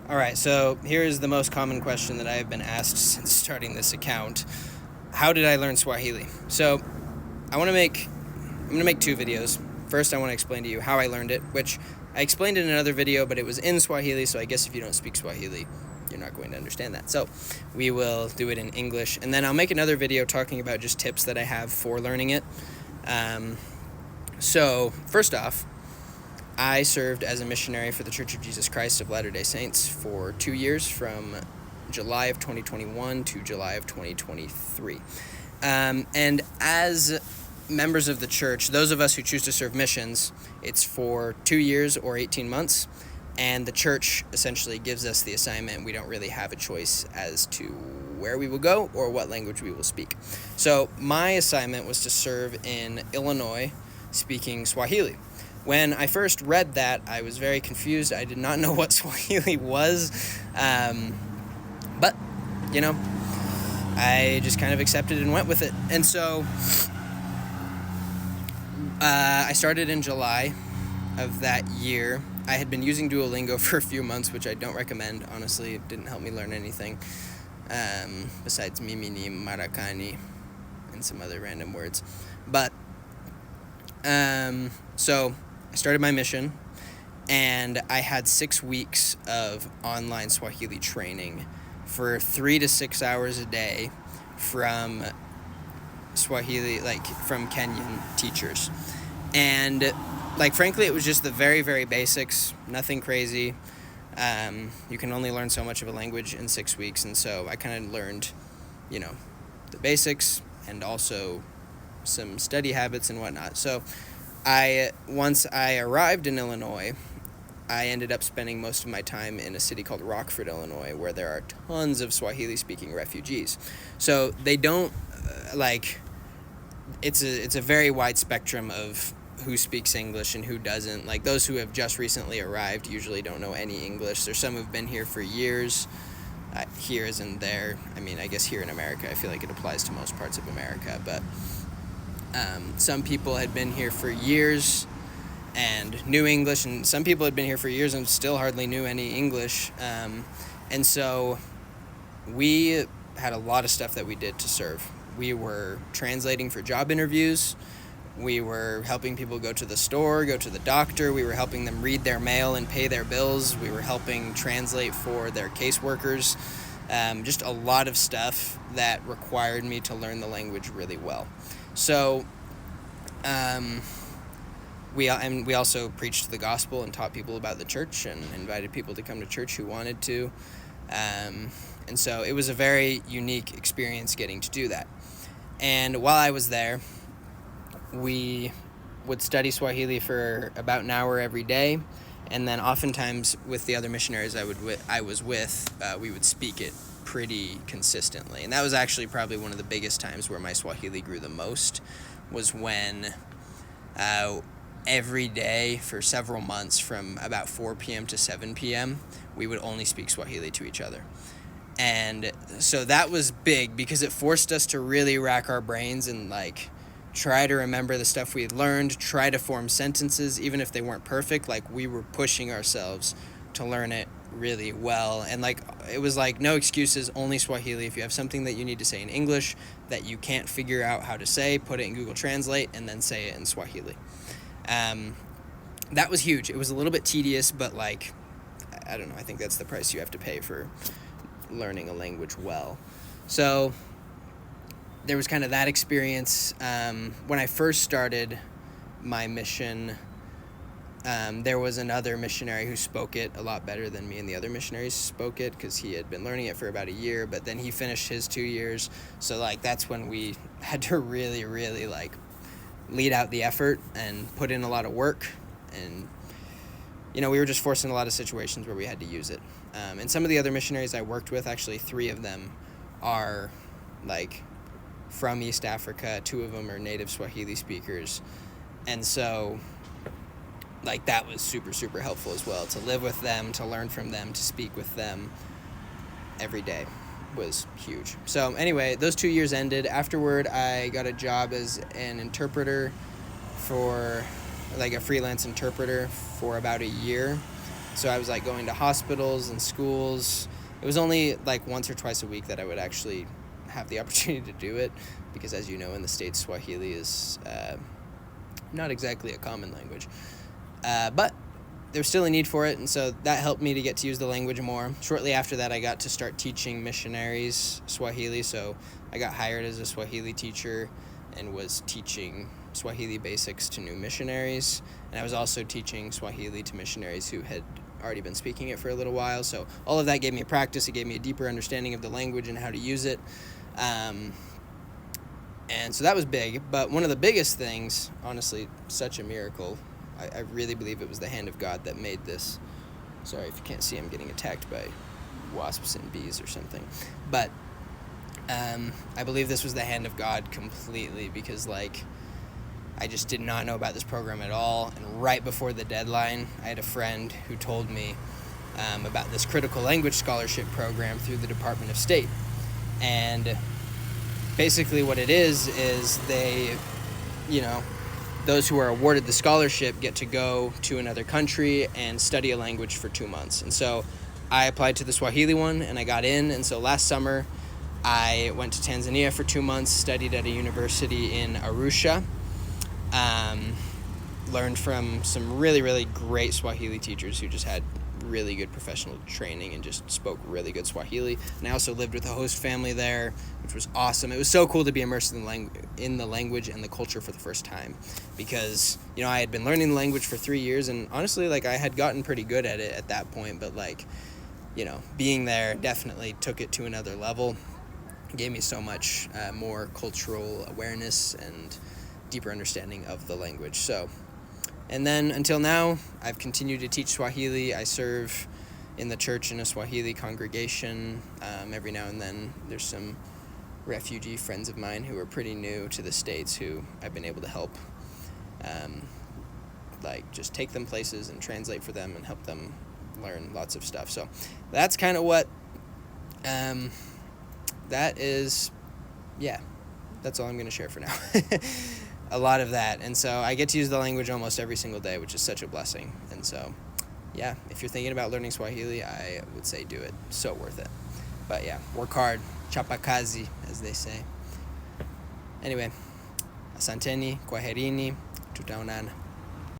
All right, so here's the most common question that I have been asked since starting this account. How did I learn Swahili? So I'm going to make two videos. First, I want to explain to you how I learned it, which I explained in another video, but it was in Swahili, so I guess if you don't speak Swahili, you're not going to understand that. So we will do it in English, and then I'll make another video talking about just tips that I have for learning it. So first off, I served as a missionary for the Church of Jesus Christ of Latter-day Saints for 2 years, from July of 2021 to July of 2023. And as members of the church, those of us who choose to serve missions, it's for 2 years or 18 months, and the church essentially gives us the assignment. We don't really have a choice as to where we will go or what language we will speak. So my assignment was to serve in Illinois, speaking Swahili. When I first read that, I was very confused. I did not know what Swahili was, but, I just kind of accepted and went with it. And so I started in July of that year. I had been using Duolingo for a few months, which I don't recommend, honestly. It didn't help me learn anything, besides mimini, marakani, and some other random words. But, so I started my mission, and I had 6 weeks of online Swahili training for 3 to 6 hours a day from Swahili, from Kenyan teachers. And, frankly, it was just the very, very basics, nothing crazy. You can only learn so much of a language in 6 weeks, and so I kind of learned, the basics and also some study habits and whatnot. So once I arrived in Illinois, I ended up spending most of my time in a city called Rockford, Illinois, where there are tons of Swahili-speaking refugees. So they don't, it's a very wide spectrum of who speaks English and who doesn't. Those who have just recently arrived usually don't know any English. There's some who've been here for years. Here as in there. I mean, I guess here in America, I feel like it applies to most parts of America, but some people had been here for years and knew English, and some people had been here for years and still hardly knew any English. And so we had a lot of stuff that we did to serve. We were translating for job interviews. We were helping people go to the store, go to the doctor. We were helping them read their mail and pay their bills. We were helping translate for their caseworkers. Just a lot of stuff that required me to learn the language really well. So we also preached the gospel and taught people about the church and invited people to come to church who wanted to. And so it was a very unique experience getting to do that. And while I was there, we would study Swahili for about an hour every day, and then oftentimes with the other missionaries I was with, we would speak it pretty consistently. And that was actually probably one of the biggest times where my Swahili grew the most, was when every day for several months from about 4 p.m. to 7 p.m., we would only speak Swahili to each other. And so that was big because it forced us to really rack our brains and try to remember the stuff we had learned, try to form sentences, even if they weren't perfect. We were pushing ourselves to learn it really well. And it was no excuses, only Swahili. If you have something that you need to say in English that you can't figure out how to say, put it in Google Translate and then say it in Swahili. That was huge. It was a little bit tedious, but I don't know, I think that's the price you have to pay for learning a language well. So there was kind of that experience. When I first started my mission, there was another missionary who spoke it a lot better than me and the other missionaries spoke it, because he had been learning it for about a year, but then he finished his 2 years. So that's when we had to really, really lead out the effort and put in a lot of work. And, we were just forced in a lot of situations where we had to use it. And some of the other missionaries I worked with, actually 3 of them are from East Africa. 2 of them are native Swahili speakers. And so that was super, super helpful as well, to live with them, to learn from them, to speak with them every day was huge. So anyway, those 2 years ended. Afterward, I got a job as an interpreter for, a freelance interpreter for about a year. So I was like going to hospitals and schools. It was only like once or twice a week that I would actually have the opportunity to do it, because as you know, in the States, Swahili is not exactly a common language. But there's still a need for it, and so that helped me to get to use the language more. Shortly after that, I got to start teaching missionaries Swahili, so I got hired as a Swahili teacher and was teaching Swahili basics to new missionaries, and I was also teaching Swahili to missionaries who had already been speaking it for a little while. So all of that gave me a practice. It gave me a deeper understanding of the language and how to use it. And so that was big. But one of the biggest things, honestly, such a miracle, I really believe it was the hand of God that made this. Sorry if you can't see, I'm getting attacked by wasps and bees or something. But I believe this was the hand of God completely, because like I just did not know about this program at all. And right before the deadline, I had a friend who told me about this critical language scholarship program through the Department of State. And basically what it is they, those who are awarded the scholarship get to go to another country and study a language for 2 months. And so I applied to the Swahili one, and I got in. And so last summer, I went to Tanzania for 2 months, studied at a university in Arusha, learned from some really, really great Swahili teachers who just had really good professional training and just spoke really good Swahili. And I also lived with a host family there, which was awesome. It was so cool to be immersed in the language and the culture for the first time, because I had been learning the language for 3 years, and honestly, like, I had gotten pretty good at it at that point, but like, being there definitely took it to another level. It gave me so much more cultural awareness and deeper understanding of the language. So, and then until now, I've continued to teach Swahili. I serve in the church in a Swahili congregation. Every now and then there's some refugee friends of mine who are pretty new to the States who I've been able to help, like just take them places and translate for them and help them learn lots of stuff. So that's kind of what that is. Yeah, that's all I'm going to share for now. A lot of that. And so I get to use the language almost every single day, which is such a blessing. And so, yeah, if you're thinking about learning Swahili, I would say do it. So worth it. But yeah, work hard. Chapa kazi, as they say. Anyway, asanteni, kwaherini, tutaonana.